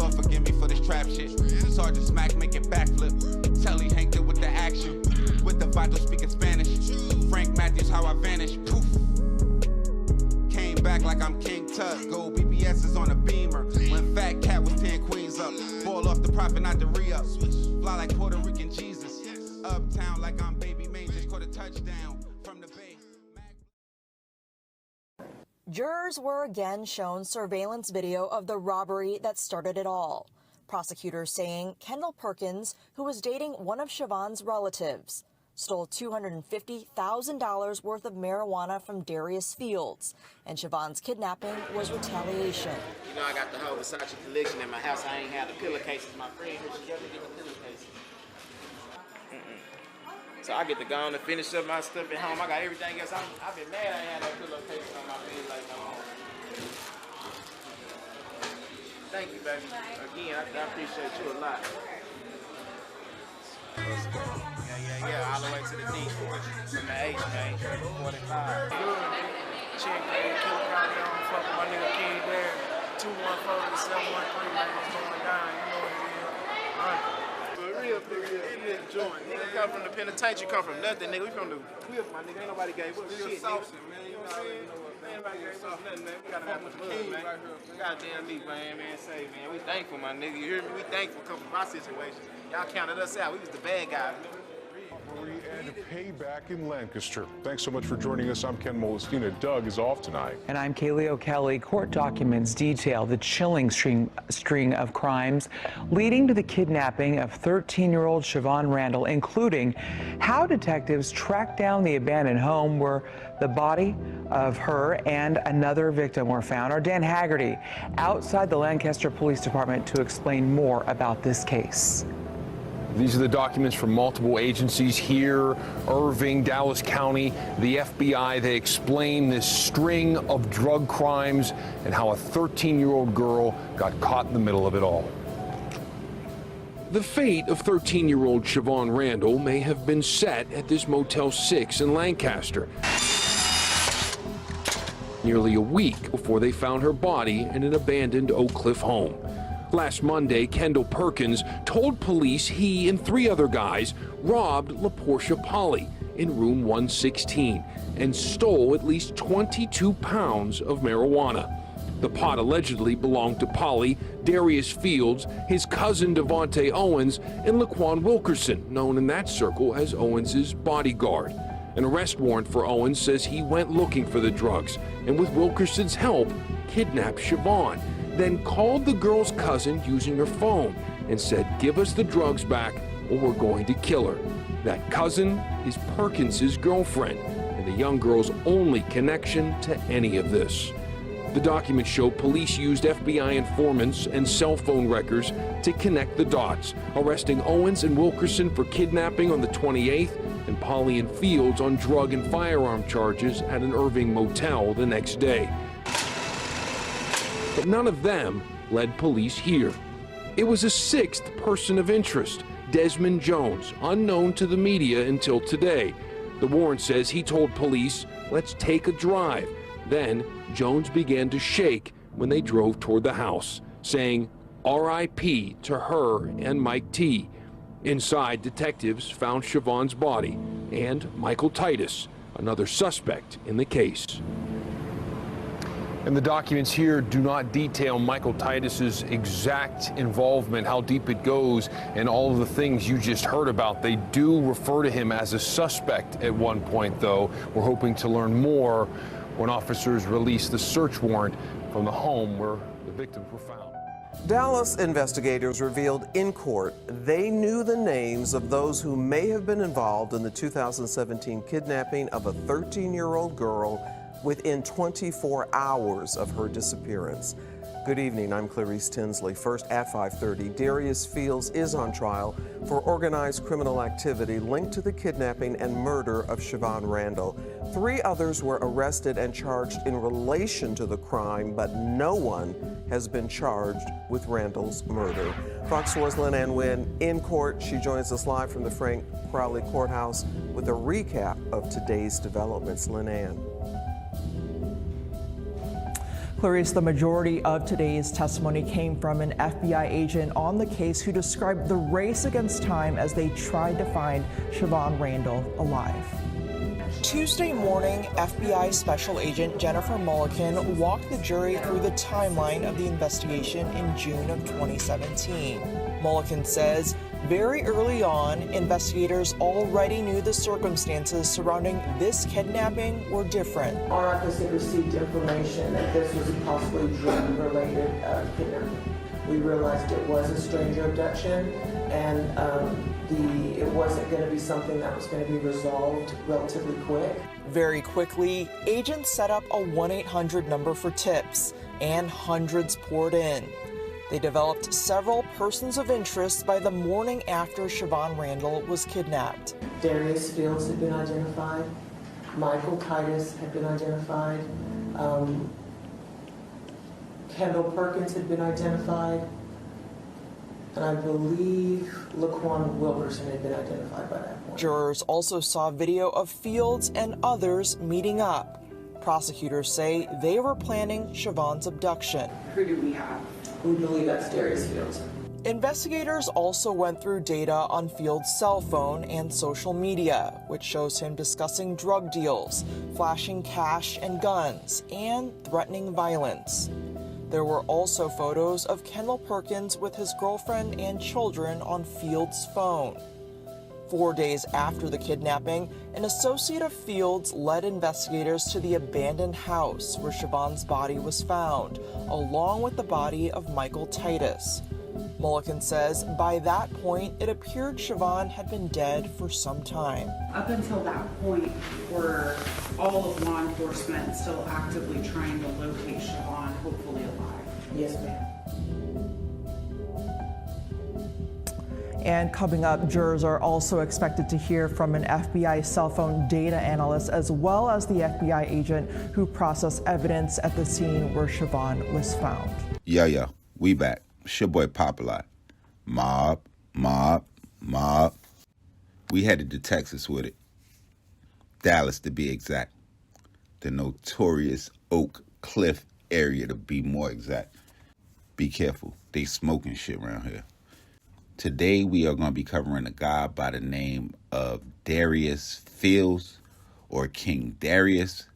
Lord forgive me for this trap shit. Sergeant Smack making backflip. Telly Hank with the action. With the vital speaking Spanish. Frank Matthews, how I vanish. Poof. Came back like I'm King Tut. Gold BBS is on a beamer. When Fat Cat was 10 queens up. Ball off the profit, not the re-up. Fly like Puerto Rican Jesus. Uptown like I'm Baby May. Just caught a touchdown from the bay. Jurors were again shown surveillance video of the robbery that started it all. Prosecutors saying Kendall Perkins, who was dating one of Siobhan's relatives, stole $250,000 worth of marijuana from Darius Fields, and Siobhan's kidnapping was retaliation. You know, I got the whole Versace collection in my house. I ain't had the pillowcases. My friend here, she helped me get the pillowcases. So I get to go on and finish up my stuff at home. I got everything else. I've been mad I ain't had no pillowcases on my bed like no more. Thank you, baby. Again, I appreciate you a lot. Yeah, all the way to the D. From the H, man. 45. Check, man. Kill County on fucking my nigga King there. 214 to 713, man. It's going down. You know what it is. All right. Real joint. Nigga come from the penitentiary, come from nothing, nigga. We from the whip, my nigga. Ain't nobody gave us shit, nigga. Man. You know what I'm saying? Ain't nobody gave us nothing, man. We gotta have the blood, man. Goddamn me, man, say, man. We thankful, my nigga. You hear me? We thankful come from my situation. Y'all counted us out. We was the bad guys. And payback in Lancaster. Thanks so much for joining us. I'm Ken Molestina. Doug is off tonight. And I'm Kaylee O'Kelly. Court documents detail the chilling string of crimes leading to the kidnapping of 13-year-old Siobhan Randall, including how detectives tracked down the abandoned home where the body of her and another victim were found. Our Dan Haggerty outside the Lancaster Police Department to explain more about this case. These are the documents from multiple agencies here, Irving, Dallas County, the FBI. They explain this string of drug crimes and how a 13-year-old girl got caught in the middle of it all. The fate of 13-year-old Siobhan Randall may have been set at this Motel 6 in Lancaster. Nearly a week before they found her body in an abandoned Oak Cliff home. Last Monday, Kendall Perkins told police he and 3 other guys robbed LaPortia Polly in room 116 and stole at least 22 pounds of marijuana. The pot allegedly belonged to Polly, Darius Fields, his cousin Devontae Owens, and Laquan Wilkerson, known in that circle as Owens's bodyguard. An arrest warrant for Owens says he went looking for the drugs and with Wilkerson's help, kidnapped Siobhan, then called the girl's cousin using her phone and said, "Give us the drugs back or we're going to kill her." That cousin is Perkins's girlfriend and the young girl's only connection to any of this. The documents show police used FBI informants and cell phone records to connect the dots, arresting Owens and Wilkerson for kidnapping on the 28th and Polly and Fields on drug and firearm charges at an Irving motel the next day. But none of them led police here. It was a 6th person of interest, Desmond Jones, unknown to the media until today. The warrant says he told police, "Let's take a drive." Then Jones began to shake when they drove toward the house, saying, "R.I.P. to her and Mike T." Inside, detectives found Siobhan's body and Michael Titus, another suspect in the case. And the documents here do not detail Michael Titus's exact involvement, how deep it goes, and all of the things you just heard about. They do refer to him as a suspect at one point, though. We're hoping to learn more when officers release the search warrant from the home where the victims were found. Dallas investigators revealed in court they knew the names of those who may have been involved in the 2017 kidnapping of a 13-year-old girl within 24 hours of her disappearance. Good evening, I'm Clarice Tinsley. First at 5:30, Darius Fields is on trial for organized criminal activity linked to the kidnapping and murder of Siobhan Randall. 3 others were arrested and charged in relation to the crime, but no one has been charged with Randall's murder. Fox 4's Lynn Ann Wynn in court. She joins us live from the Frank Crowley Courthouse with a recap of today's developments. Lynn Ann. Clarice, the majority of today's testimony came from an FBI agent on the case who described the race against time as they tried to find Siobhan Randall alive. Tuesday morning, FBI Special Agent Jennifer Mulliken walked the jury through the timeline of the investigation in June of 2017. Mulliken says very early on, investigators already knew the circumstances surrounding this kidnapping were different. Our office had received information that this was a possibly drug-related kidnapping. We realized it was a stranger abduction, and it wasn't going to be something that was going to be resolved relatively quick. Very quickly, agents set up a 1-800 number for tips, and hundreds poured in. They developed several persons of interest by the morning after Siobhan Randall was kidnapped. Darius Fields had been identified. Michael Titus had been identified. Kendall Perkins had been identified. And I believe Laquan Wilkerson had been identified by that point. Jurors also saw video of Fields and others meeting up. Prosecutors say they were planning Siobhan's abduction. Who do we have? We believe that's Darius Fields. Investigators also went through data on Fields' cell phone and social media, which shows him discussing drug deals, flashing cash and guns, and threatening violence. There were also photos of Kendall Perkins with his girlfriend and children on Fields' phone. 4 days after the kidnapping, an associate of Fields led investigators to the abandoned house where Siobhan's body was found, along with the body of Michael Titus. Mulliken says by that point, it appeared Siobhan had been dead for some time. Up until that point, were all of law enforcement still actively trying to locate Siobhan, hopefully alive? Yes, ma'am. And coming up, jurors are also expected to hear from an FBI cell phone data analyst as well as the FBI agent who processed evidence at the scene where Siobhan was found. Yeah, we back. It's your boy Popalot. Mobb. We headed to Texas with it. Dallas to be exact. The notorious Oak Cliff area to be more exact. Be careful, they smoking shit around here. Today we are going to be covering a guy by the name of Darius Fields, or King Darius.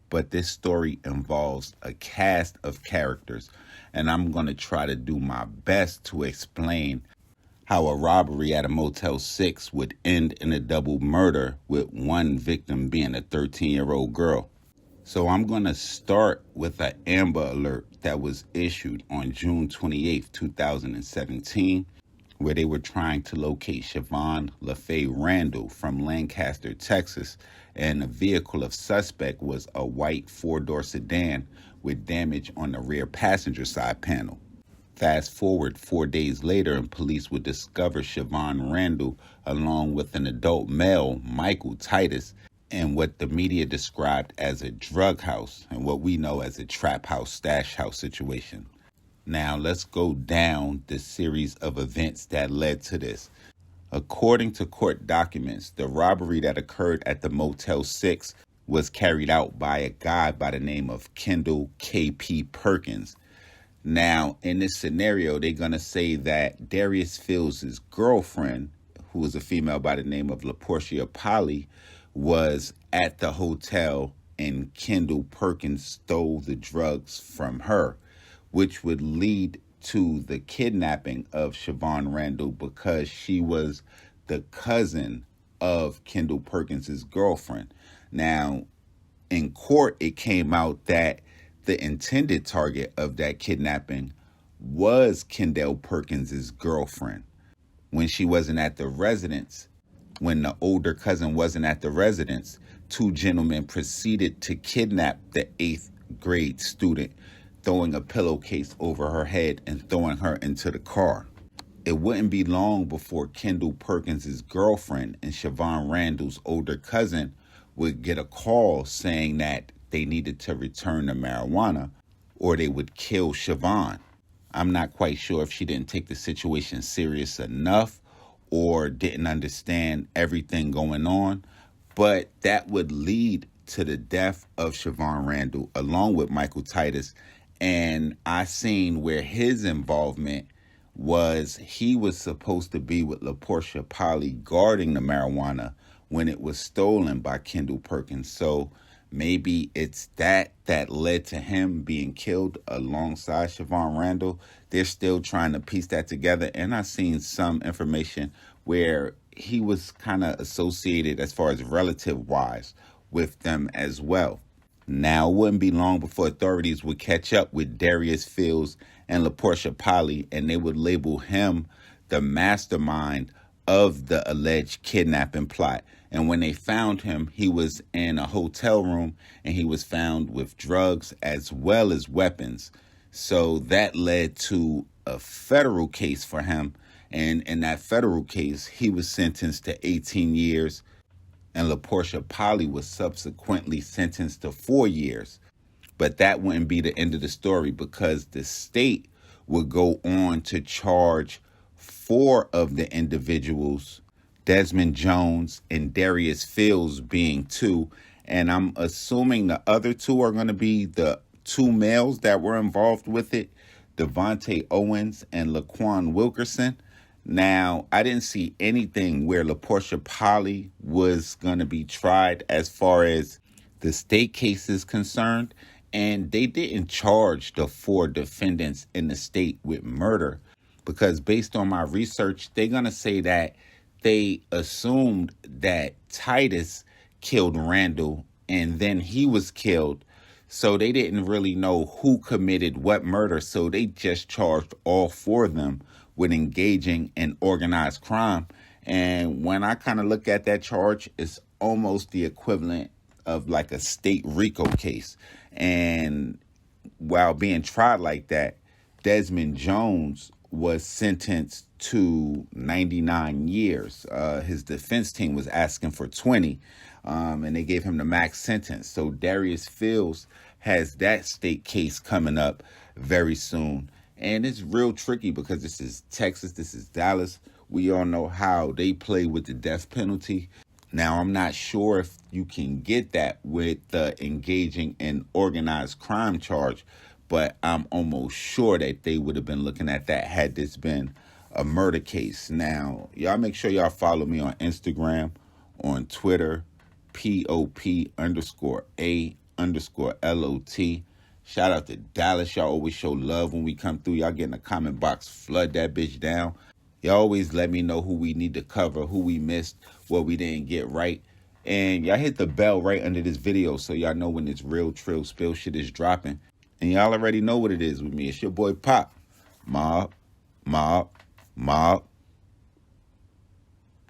But this story involves a cast of characters, and I'm going to try to do my best to explain how a robbery at a Motel 6 would end in a double murder with one victim being a 13-year-old girl. So I'm going to start with an Amber Alert that was issued on June 28, 2017, where they were trying to locate Siobhan LaFaye Randall from Lancaster, Texas, and the vehicle of suspect was a white 4-door sedan with damage on the rear passenger side panel. Fast forward 4 days later, and police would discover Siobhan Randall along with an adult male, Michael Titus, in what the media described as a drug house and what we know as a trap house, stash house situation. Now, let's go down the series of events that led to this. According to court documents, the robbery that occurred at the Motel 6 was carried out by a guy by the name of Kendall K.P. Perkins. Now, in this scenario, they're going to say that Darius Fields' girlfriend, who was a female by the name of LaPortia Polly, was at the hotel and Kendall Perkins stole the drugs from her, which would lead to the kidnapping of Siobhan Randall because she was the cousin of Kendall Perkins' girlfriend. Now, in court, it came out that the intended target of that kidnapping was Kendall Perkins' girlfriend. When she wasn't at the residence, when the older cousin wasn't at the residence, two gentlemen proceeded to kidnap the 8th grade student, throwing a pillowcase over her head and throwing her into the car. It wouldn't be long before Kendall Perkins' girlfriend and Siobhan Randall's older cousin would get a call saying that they needed to return the marijuana or they would kill Siobhan. I'm not quite sure if she didn't take the situation serious enough or didn't understand everything going on, but that would lead to the death of Siobhan Randall along with Michael Titus And I seen where his involvement was. He was supposed to be with LaPortia Polly guarding the marijuana when it was stolen by Kendall Perkins. So maybe it's that led to him being killed alongside Siobhan Randall. They're still trying to piece that together. And I seen some information where he was kind of associated as far as relative-wise with them as well. Now, it wouldn't be long before authorities would catch up with Darius Fields and LaPortia Polly, and they would label him the mastermind of the alleged kidnapping plot. And when they found him, he was in a hotel room, and he was found with drugs as well as weapons. So that led to a federal case for him. And in that federal case, he was sentenced to 18 years. And LaPortia Polly was subsequently sentenced to 4 years. But that wouldn't be the end of the story, because the state would go on to charge 4 of the individuals, Desmond Jones and Darius Fields being 2. And I'm assuming the other 2 are going to be the 2 males that were involved with it, Devontae Owens and Laquan Wilkerson. Now, I didn't see anything where LaPortia Polly was going to be tried as far as the state case is concerned. And they didn't charge the 4 defendants in the state with murder, because based on my research, they're going to say that they assumed that Titus killed Randall and then he was killed. So they didn't really know who committed what murder. So they just charged all 4 of them with engaging in organized crime. And when I kind of look at that charge, it's almost the equivalent of like a state RICO case. And while being tried like that, Desmond Jones was sentenced to 99 years. His defense team was asking for 20, and they gave him the max sentence. So Darius Fields has that state case coming up very soon. And it's real tricky because this is Texas, this is Dallas. We all know how they play with the death penalty. Now, I'm not sure if you can get that with the engaging in organized crime charge, but I'm almost sure that they would have been looking at that had this been a murder case. Now, y'all make sure y'all follow me on Instagram, on Twitter, POP_A_LOT. Shout out to Dallas. Y'all always show love when we come through. Y'all get in the comment box, flood that bitch down. Y'all always let me know who we need to cover, who we missed, what we didn't get right. And y'all hit the bell right under this video so y'all know when this real trill spill shit is dropping. And y'all already know what it is with me. It's your boy Pop. Mobb, Mobb, Mobb.